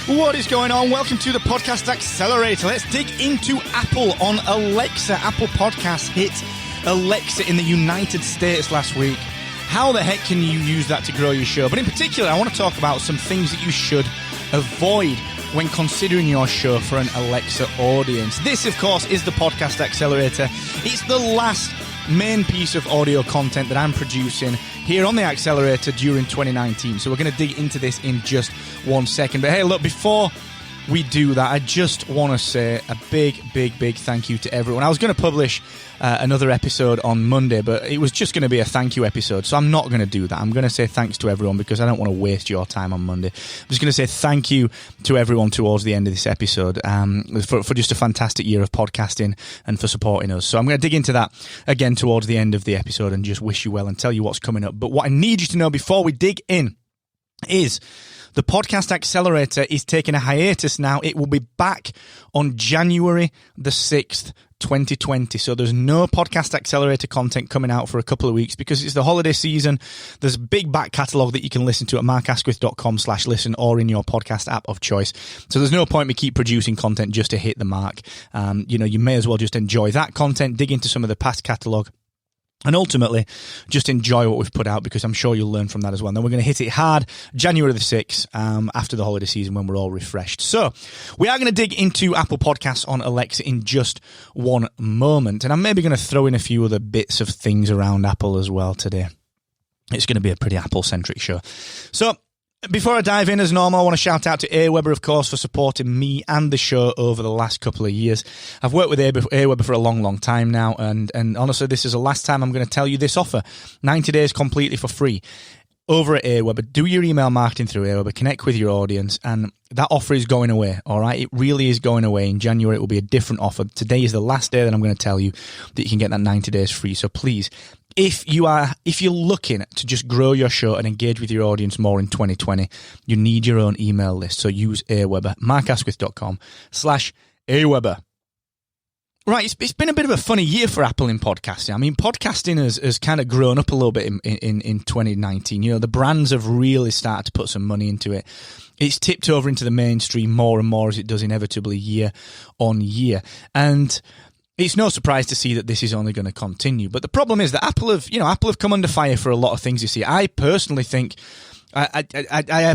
What is going on? Welcome to the Podcast Accelerator. Let's dig into Apple on Alexa. Apple Podcasts hit Alexa in the United States last week. How the heck can you use that to grow your show? But in particular, I want to talk about some things that you should avoid when considering your show for an Alexa audience. This, of course, is the Podcast Accelerator. It's the last main piece of audio content that I'm producing here on the Accelerator during 2019. So we're going to dig into this in just 1 second. But hey, look, before we do that, I just want to say a big thank you to everyone. I was going to publish another episode on Monday, but it was just going to be a thank you episode, so I'm not going to do that. I'm going to say thanks to everyone because I don't want to waste your time on Monday. I'm just going to say thank you to everyone towards the end of this episode for just a fantastic year of podcasting and for supporting us. So I'm going to dig into that again towards the end of the episode and just wish you well and tell you what's coming up. But what I need you to know before we dig in is the Podcast Accelerator is taking a hiatus now. It will be back on January the 6th, 2020. So there's no Podcast Accelerator content coming out for a couple of weeks because it's the holiday season. There's a big back catalogue that you can listen to at markasquith.com/listen or in your podcast app of choice. So there's no point me keep producing content just to hit the mark. You may as well just enjoy that content, dig into some of the past catalogue, and ultimately, just enjoy what we've put out because I'm sure you'll learn from that as well. And then we're going to hit it hard January the 6th after the holiday season when we're all refreshed. So we are going to dig into Apple Podcasts on Alexa in just one moment. And I'm maybe going to throw in a few other bits of things around Apple as well today. It's going to be a pretty Apple-centric show. So before I dive in, as normal, I want to shout out to AWeber, of course, for supporting me and the show over the last couple of years. I've worked with AWeber for a long time now, and honestly, this is the last time I'm going to tell you this offer. 90 days completely for free. Over at AWeber, do your email marketing through AWeber, connect with your audience, and that offer is going away, all right? It really is going away. In January, it will be a different offer. Today is the last day that I'm going to tell you that you can get that 90 days free. So please, if you're looking to just grow your show and engage with your audience more in 2020, you need your own email list. So use AWeber, markasquith.com/AWeber. Right, it's been a bit of a funny year for Apple in podcasting. I mean, podcasting has kind of grown up a little bit in 2019. You know, the brands have really started to put some money into it. It's tipped over into the mainstream more and more as it does inevitably year on year. And it's no surprise to see that this is only going to continue. But the problem is that Apple have come under fire for a lot of things, you see. I personally think I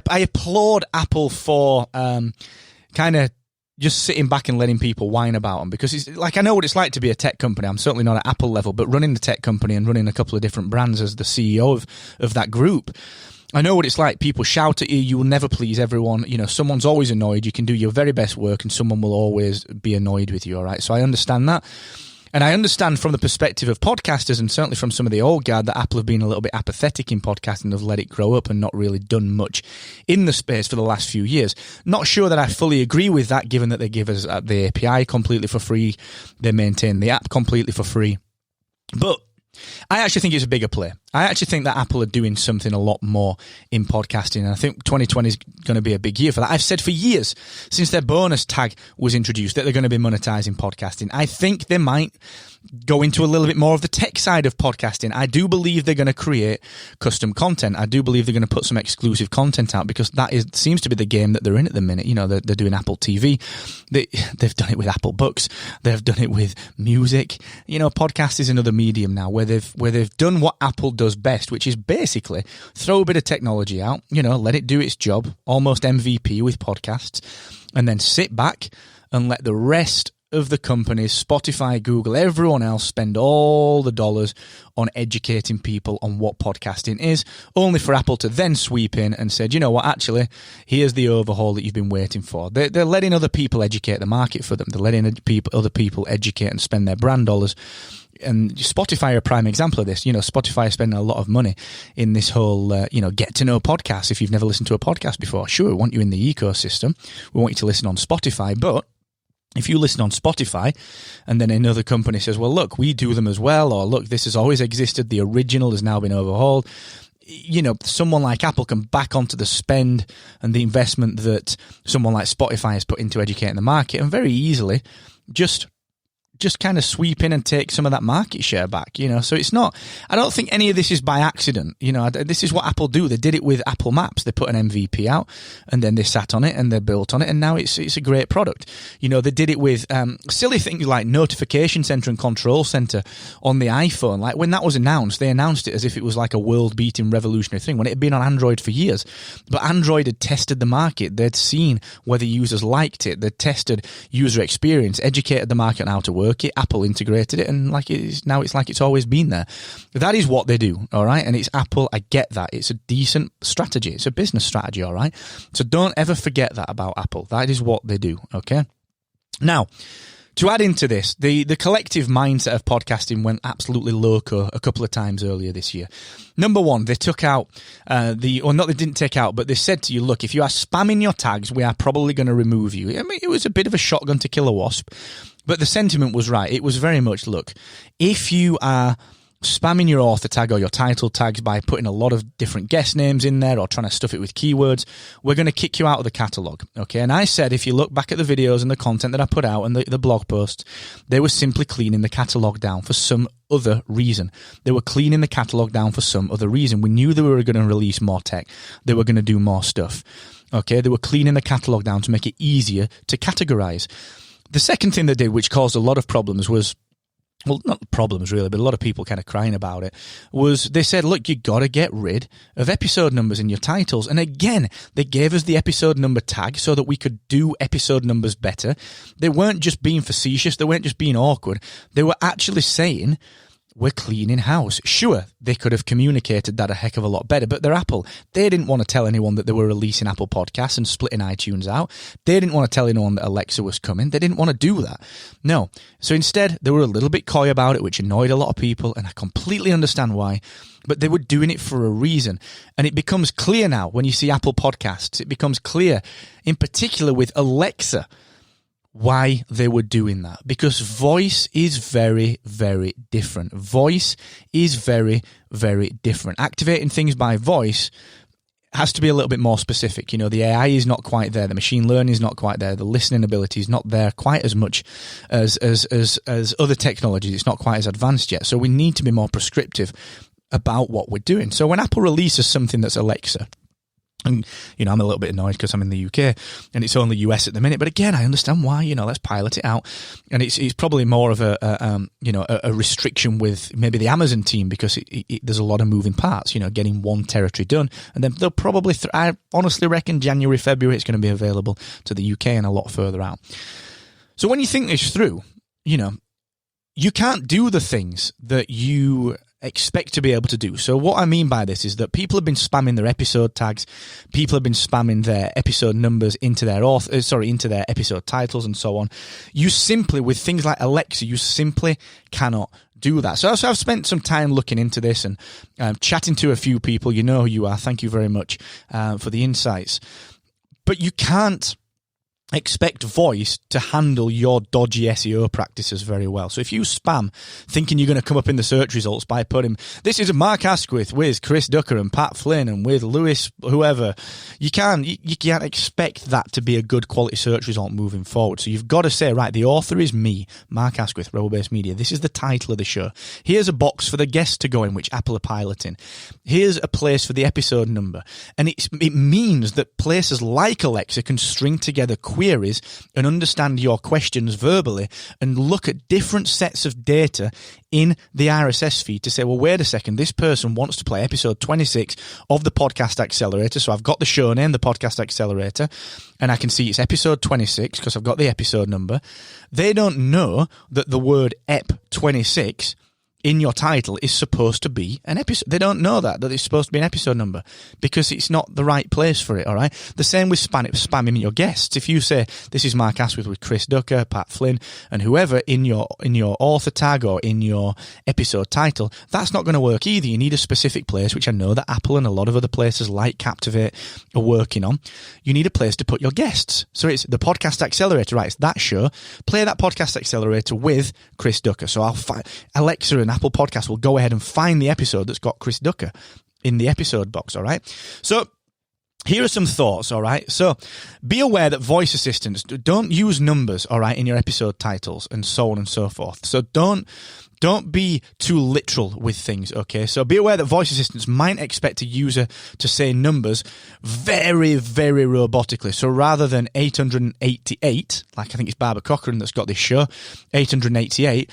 applaud Apple for kind of just sitting back and letting people whine about them, because it's like, I know what it's like to be a tech company. I'm certainly not at Apple level, but running the tech company and running a couple of different brands as the CEO of that group, I know what it's like. People shout at you. You will never please everyone. You know, someone's always annoyed. You can do your very best work and someone will always be annoyed with you. All right. So I understand that. And I understand from the perspective of podcasters, and certainly from some of the old guard, that Apple have been a little bit apathetic in podcasting, have let it grow up and not really done much in the space for the last few years. Not sure that I fully agree with that, given that they give us the API completely for free. They maintain the app completely for free. But I actually think it's a bigger play. I actually think that Apple are doing something a lot more in podcasting, and I think 2020 is going to be a big year for that. I've said for years, since their bonus tag was introduced, that they're going to be monetizing podcasting. I think they might go into a little bit more of the tech side of podcasting. I do believe they're going to create custom content. I do believe they're going to put some exclusive content out, because that seems to be the game that they're in at the minute. You know, they're doing Apple TV. They've done it with Apple Books. They've done it with music. You know, podcast is another medium now where they've done what Apple does best, which is basically throw a bit of technology out, you know, let it do its job, almost MVP with podcasts, and then sit back and let the rest of the companies, Spotify, Google, everyone else, spend all the dollars on educating people on what podcasting is, only for Apple to then sweep in and say, you know what, actually, here's the overhaul that you've been waiting for. They're letting other people educate the market for them. They're letting other people educate and spend their brand dollars. And Spotify are a prime example of this. You know, Spotify is spending a lot of money in this whole, get to know podcasts. If you've never listened to a podcast before, sure, we want you in the ecosystem. We want you to listen on Spotify. But if you listen on Spotify and then another company says, well, look, we do them as well, or look, this has always existed, the original has now been overhauled, you know, someone like Apple can back onto the spend and the investment that someone like Spotify has put into educating the market and very easily just just kind of sweep in and take some of that market share back, So it's not, I don't think any of this is by accident. This is what Apple do. They did it with Apple Maps. They put an MVP out and then they sat on it and they built on it. And now it's a great product. They did it with silly things like Notification Center and Control Center on the iPhone. Like when that was announced, they announced it as if it was like a world-beating revolutionary thing when it had been on Android for years. But Android had tested the market. They'd seen whether users liked it. They'd tested user experience, educated the market on how to work it. Apple integrated it, and now it's like it's always been there. That is what they do, all right? And it's Apple. I get that. It's a decent strategy. It's a business strategy, all right? So don't ever forget that about Apple. That is what they do, okay? Now, to add into this, the collective mindset of podcasting went absolutely loco a couple of times earlier this year. Number one, they took out they didn't take out, but they said to you, look, if you are spamming your tags, we are probably going to remove you. I mean, it was a bit of a shotgun to kill a wasp, but the sentiment was right. It was very much, look, if you are spamming your author tag or your title tags by putting a lot of different guest names in there or trying to stuff it with keywords, we're going to kick you out of the catalog. Okay. And I said, if you look back at the videos and the content that I put out and the blog posts, they were simply cleaning the catalog down for some other reason. They were cleaning the catalog down for some other reason. We knew they were going to release more tech. They were going to do more stuff. Okay. They were cleaning the catalog down to make it easier to categorize. The second thing they did, which caused a lot of problems, was, well, not problems really, but a lot of people kind of crying about it, was they said, look, you got to get rid of episode numbers in your titles. And again, they gave us the episode number tag so that we could do episode numbers better. They weren't just being facetious. They weren't just being awkward. They were actually saying, we're cleaning house. Sure, they could have communicated that a heck of a lot better, but they're Apple. They didn't want to tell anyone that they were releasing Apple Podcasts and splitting iTunes out. They didn't want to tell anyone that Alexa was coming. They didn't want to do that. No. So instead, they were a little bit coy about it, which annoyed a lot of people, and I completely understand why. But they were doing it for a reason. And it becomes clear now when you see Apple Podcasts. It becomes clear, in particular with Alexa, why they were doing that, because voice is very, very different. Voice is very, very different. Activating things by voice has to be a little bit more specific. The AI is not quite there. The machine learning is not quite there. The listening ability is not there quite as much as other technologies. It's not quite as advanced yet. So we need to be more prescriptive about what we're doing. So when Apple releases something that's Alexa, and, I'm a little bit annoyed because I'm in the UK and it's only US at the minute. But again, I understand why, let's pilot it out. And it's probably more of a restriction with maybe the Amazon team because there's a lot of moving parts, getting one territory done. And then they'll probably, I honestly reckon January, February, it's going to be available to the UK and a lot further out. So when you think this through, you can't do the things that you expect to be able to do. So what I mean by this is that people have been spamming their episode tags, people have been spamming their episode numbers into their into their episode titles and so on. You simply, with things like Alexa, you simply cannot do that. So I've spent some time looking into this and chatting to a few people. You know who you are. Thank you very much for the insights. But you can't expect voice to handle your dodgy SEO practices very well. So if you spam thinking you're going to come up in the search results by putting, this is Mark Asquith with Chris Ducker and Pat Flynn and with Lewis, whoever, you can't expect that to be a good quality search result moving forward. So you've got to say, right, the author is me, Mark Asquith, Rebel Base Media. This is the title of the show. Here's a box for the guests to go in, which Apple are piloting. Here's a place for the episode number. And it means that places like Alexa can string together queries and understand your questions verbally and look at different sets of data in the RSS feed to say, well, wait a second, this person wants to play episode 26 of the Podcast Accelerator. So I've got the show name, the Podcast Accelerator, and I can see it's episode 26 because I've got the episode number. They don't know that the word EP26 in your title is supposed to be an episode. They don't know that it's supposed to be an episode number because it's not the right place for it, all right? The same with spamming your guests. If you say, this is Mark Asquith with Chris Ducker, Pat Flynn, and whoever in your author tag or in your episode title, that's not going to work either. You need a specific place, which I know that Apple and a lot of other places like Captivate are working on. You need a place to put your guests. So it's the Podcast Accelerator, right? It's that show. Play that Podcast Accelerator with Chris Ducker. So Alexa and Apple Podcast will go ahead and find the episode that's got Chris Ducker in the episode box, all right? So Here are some thoughts, all right? So be aware that voice assistants don't use numbers, all right, in your episode titles and so on and so forth. So don't be too literal with things, okay? So be aware that voice assistants might expect a user to say numbers very, very robotically. So rather than 888, like I think it's Barbara Cochran that's got this show, 888,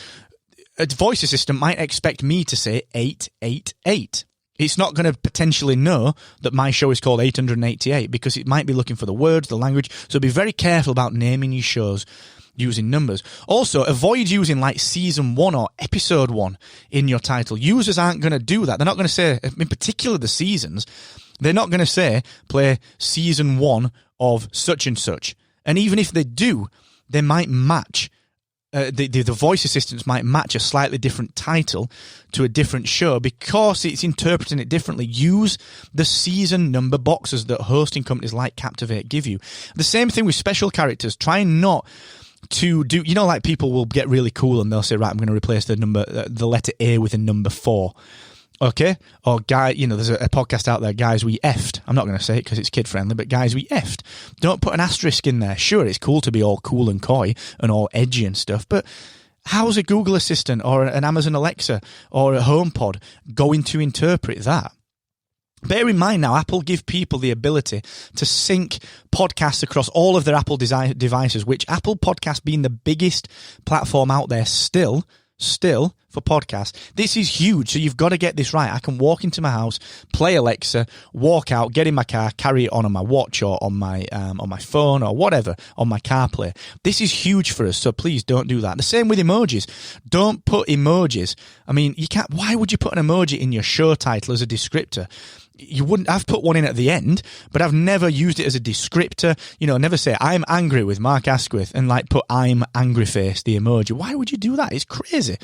a voice assistant might expect me to say 888. It's not going to potentially know that my show is called 888 because it might be looking for the words, the language. So be very careful about naming your shows using numbers. Also, avoid using like season 1 or episode 1 in your title. Users aren't going to do that. They're not going to say, in particular the seasons, they're not going to say play season 1 of such and such. And even if they do, they might match. The voice assistants might match a slightly different title to a different show because it's interpreting it differently. Use the season number boxes that hosting companies like Captivate give you. The same thing with special characters. Try not to do, like people will get really cool and they'll say, right, I'm going to replace the letter A with a number 4. Okay? Or there's a podcast out there, Guys We Effed. I'm not going to say it because it's kid friendly, but Guys We Effed. Don't put an asterisk in there. Sure, it's cool to be all cool and coy and all edgy and stuff, but how's a Google Assistant or an Amazon Alexa or a HomePod going to interpret that? Bear in mind now, Apple give people the ability to sync podcasts across all of their Apple devices, which Apple Podcast being the biggest platform out there still for podcasts. This is huge, so you've got to get this right. I can walk into my house, play Alexa, walk out, get in my car, carry it on my watch or on my phone or whatever, on my CarPlay. This is huge for us, so please don't do that. The same with emojis. Don't put emojis. I mean, you can't. Why would you put an emoji in your show title as a descriptor? You wouldn't. I've put one in at the end, but I've never used it as a descriptor. Never say I'm angry with Mark Asquith and like put I'm angry face, the emoji. Why would you do that? It's crazy.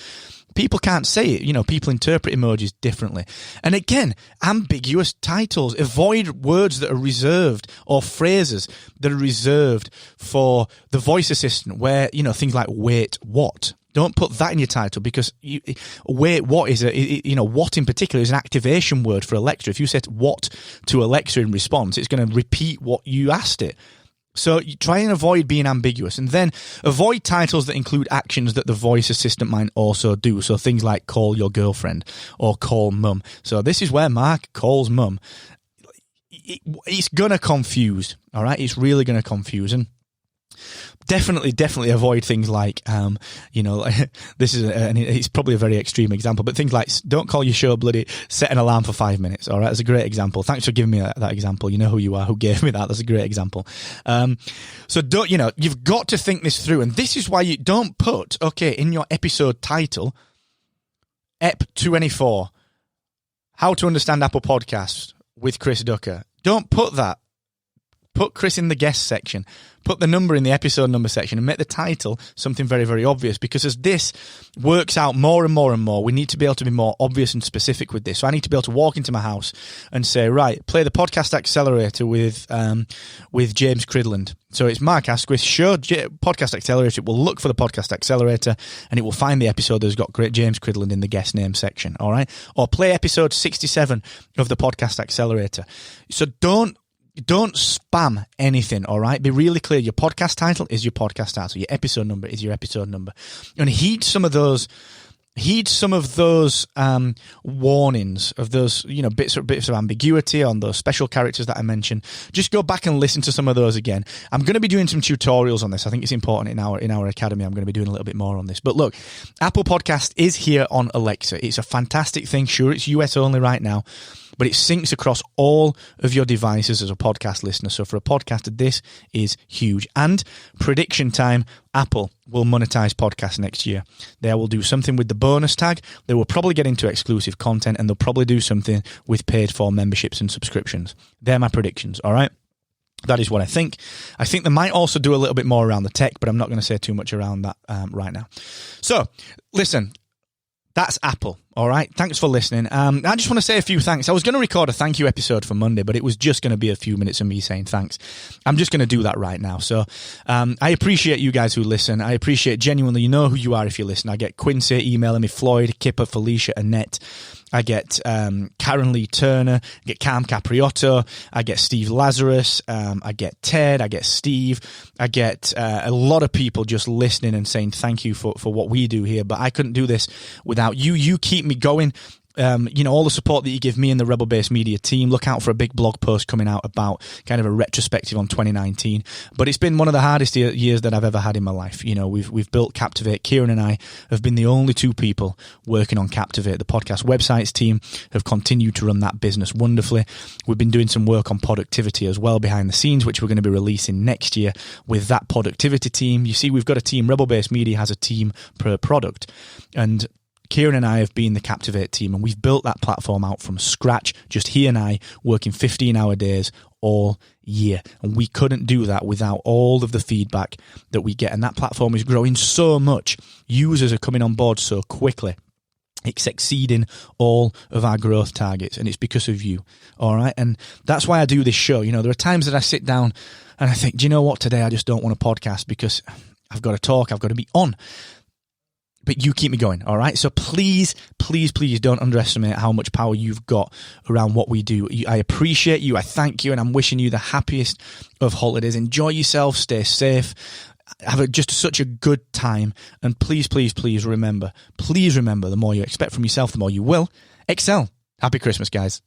People can't say it. People interpret emojis differently. And again, ambiguous titles. Avoid words that are reserved or phrases that are reserved for the voice assistant where, things like wait, what? Don't put that in your title because wait, what is what in particular is an activation word for Alexa. If you said what to Alexa in response, it's going to repeat what you asked it. So you try and avoid being ambiguous, and then avoid titles that include actions that the voice assistant might also do. So things like call your girlfriend or call mum. So this is where Mark calls mum. It's going to confuse, all right? It's really going to confuse. And definitely avoid things like, this is, it's probably a very extreme example, but things like don't call your show bloody set an alarm for 5 minutes. All right. That's a great example. Thanks for giving me that example. You know who you are, who gave me that. That's a great example. So don't, you've got to think this through. And this is why you don't put, in your episode title, EP 24, how to understand Apple Podcasts with Chris Ducker. Don't put that. Put Chris in the guest section. Put the number in the episode number section and make the title something very, very obvious, because as this works out more and more and more, we need to be able to be more obvious and specific with this. So I need to be able to walk into my house and say, right, play the Podcast Accelerator with James Cridland. So it's Mark Asquith's show, Podcast Accelerator. It will look for the Podcast Accelerator and it will find the episode that's got great James Cridland in the guest name section, all right? Or play episode 67 of the Podcast Accelerator. So don't spam anything, all right? Be really clear. Your podcast title is your podcast title. Your episode number is your episode number. And heed some of those warnings of those, bits of ambiguity on those special characters that I mentioned. Just go back and listen to some of those again. I'm going to be doing some tutorials on this. I think it's important in our academy. I'm going to be doing a little bit more on this. But look, Apple Podcast is here on Alexa. It's a fantastic thing. Sure, it's US only right now, but it syncs across all of your devices as a podcast listener. So for a podcaster, this is huge. And prediction time, Apple will monetize podcasts next year. They will do something with the bonus tag. They will probably get into exclusive content, and they'll probably do something with paid for memberships and subscriptions. They're my predictions, all right? That is what I think. I think they might also do a little bit more around the tech, but I'm not going to say too much around that right now. So, listen. That's Apple, All right. Thanks for listening. I just want to say a few thanks. I was going to record a thank you episode for Monday, but it was just going to be a few minutes of me saying thanks. I'm just going to do that right now. So I appreciate you guys who listen. I appreciate genuinely, you know who you are if you listen. I get Quincy emailing me, Floyd, Kipper, Felicia, Annette. I get Karen Lee Turner, I get Cam Capriotto, I get Steve Lazarus, I get Ted, I get Steve, I get a lot of people just listening and saying thank you for what we do here. But I couldn't do this without you. You keep me going. All the support that you give me and the Rebel Base Media team. Look out for a big blog post coming out about kind of a retrospective on 2019. But it's been one of the hardest years that I've ever had in my life. You know, we've built Captivate. Kieran and I have been the only two people working on Captivate. The podcast websites team have continued to run that business wonderfully. We've been doing some work on productivity as well behind the scenes, which we're going to be releasing next year with that productivity team. You see, we've got a team. Rebel Base Media has a team per product. And Kieran and I have been the Captivate team, and we've built that platform out from scratch, just he and I working 15-hour days all year. And we couldn't do that without all of the feedback that we get. And that platform is growing so much. Users are coming on board so quickly. It's exceeding all of our growth targets, and it's because of you. All right. And that's why I do this show. You know, there are times that I sit down and I think, do you know what? Today I just don't want to podcast because I've got to talk. I've got to be on. But you keep me going, all right? So please, please, please don't underestimate how much power you've got around what we do. I appreciate you. I thank you, and I'm wishing you the happiest of holidays. Enjoy yourself. Stay safe. Have just such a good time. And please, please, please remember, the more you expect from yourself, the more you will excel. Happy Christmas, guys.